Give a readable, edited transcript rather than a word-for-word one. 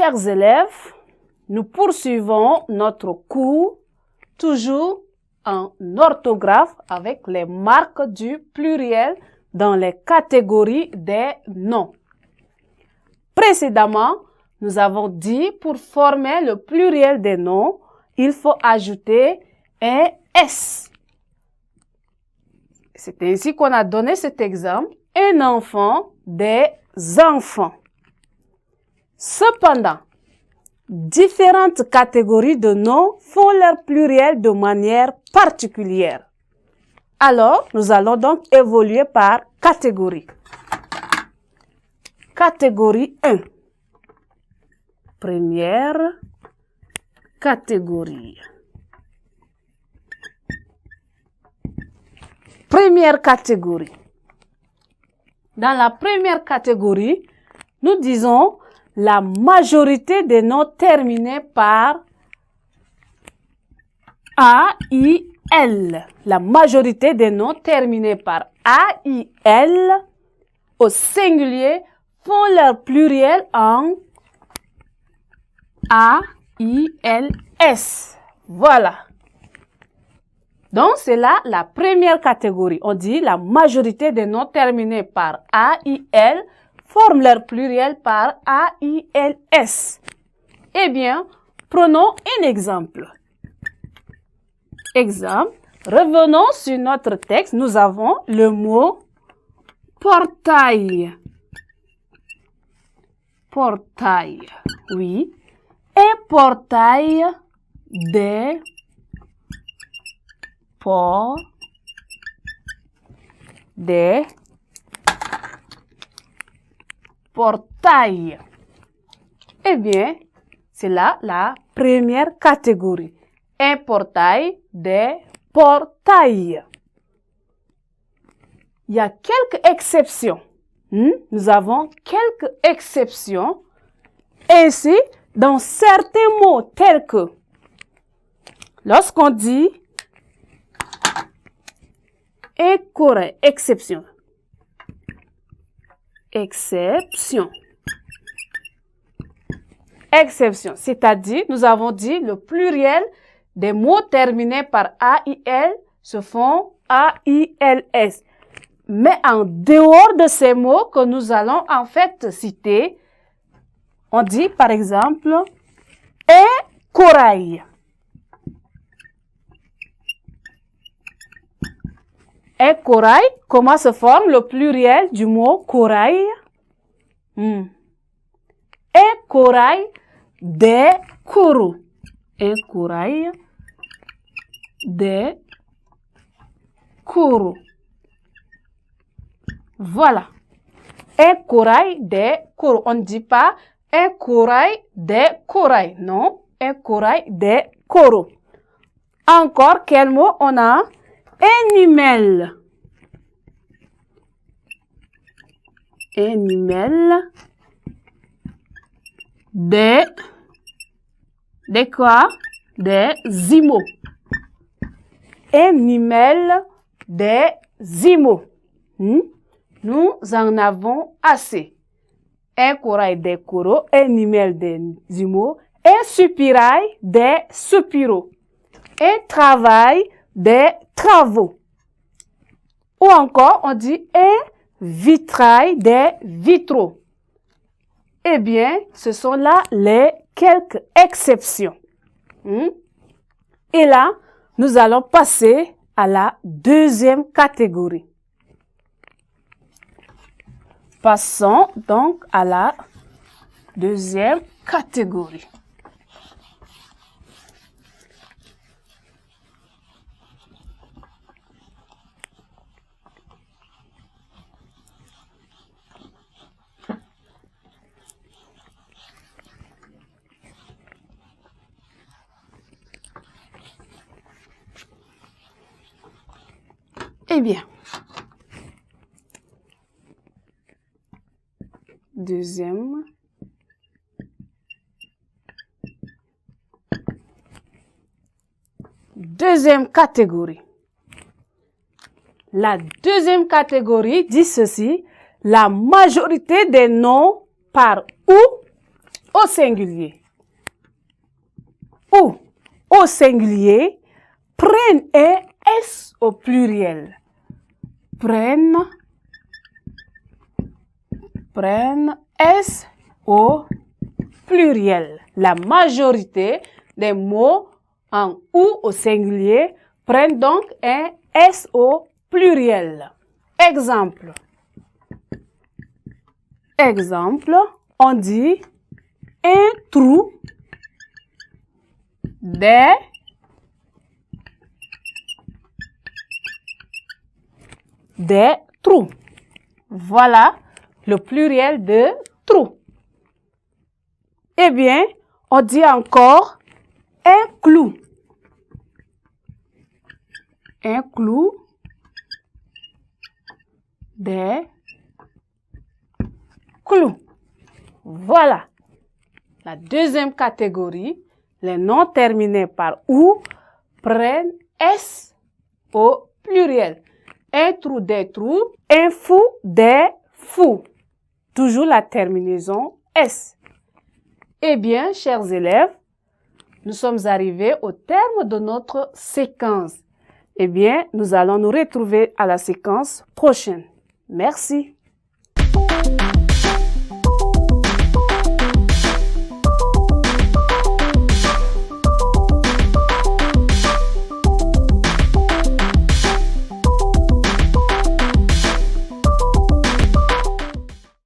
chers élèves, nous poursuivons notre cours toujours en orthographe avec les marques du pluriel dans les catégories des noms. Précédemment, nous avons dit pour former le pluriel des noms, il faut ajouter un S. C'est ainsi qu'on a donné cet exemple. Un enfant, des enfants. Cependant, différentes catégories de noms font leur pluriel de manière particulière. Alors, nous allons donc évoluer par catégorie. Catégorie 1. Première catégorie. Première catégorie. Dans la première catégorie, nous disons la majorité des noms terminés par A, I, L. La majorité des noms terminés par A, I, L au singulier font leur pluriel en A, I, L, S. Voilà. Donc, c'est là la première catégorie. On dit la majorité des noms terminés par A, I, L forment leur pluriel par A, I, L, S. Eh bien, prenons un exemple. Exemple. Revenons sur notre texte. Nous avons le mot portail. Portail. Oui. Un portail des portails. Eh bien, c'est là la première catégorie. Un portail, des portails. Il y a quelques exceptions. Nous avons quelques exceptions. Ainsi, dans certains mots tels que, lorsqu'on dit écureuil, exception. Exception. Exception, c'est-à-dire, nous avons dit le pluriel des mots terminés par A-I-L se font A-I-L-S. Mais en dehors de ces mots que nous allons en fait citer, on dit par exemple un corail. Un corail, comment se forme le pluriel du mot corail? Un corail, des coraux. Un corail, des coraux. Voilà. Un corail, des coraux. On ne dit pas un corail, des corails. Non, un corail, des coraux. Encore, quel mot on a? Animal. Animal. Des quoi? Des imaux. Animal, des imaux. Nous en avons assez. Un corail, des coraux, un animal, des imaux, un soupirail, des soupiraux, un travail, des travaux. Ou encore, on dit un vitrail, des vitraux. Eh bien, ce sont là les quelques exceptions. Et là, nous allons passer à la deuxième catégorie. Passons donc à la deuxième catégorie. Eh bien, deuxième catégorie. La deuxième catégorie dit ceci: la majorité des noms par ou au singulier. Ou, au singulier, prennent un S au pluriel. Prennent S au pluriel. La majorité des mots en ou au singulier prennent donc un S au pluriel. Exemple. Exemple, on dit un trou des trous. Voilà le pluriel de trou. Eh bien, on dit encore un clou. Un clou des clous. Voilà. La deuxième catégorie, les noms terminés par ou prennent S au pluriel. Un trou des trous, un fou des fous. Toujours la terminaison S. Eh bien, chers élèves, nous sommes arrivés au terme de notre séquence. Eh bien, nous allons nous retrouver à la séquence prochaine. Merci.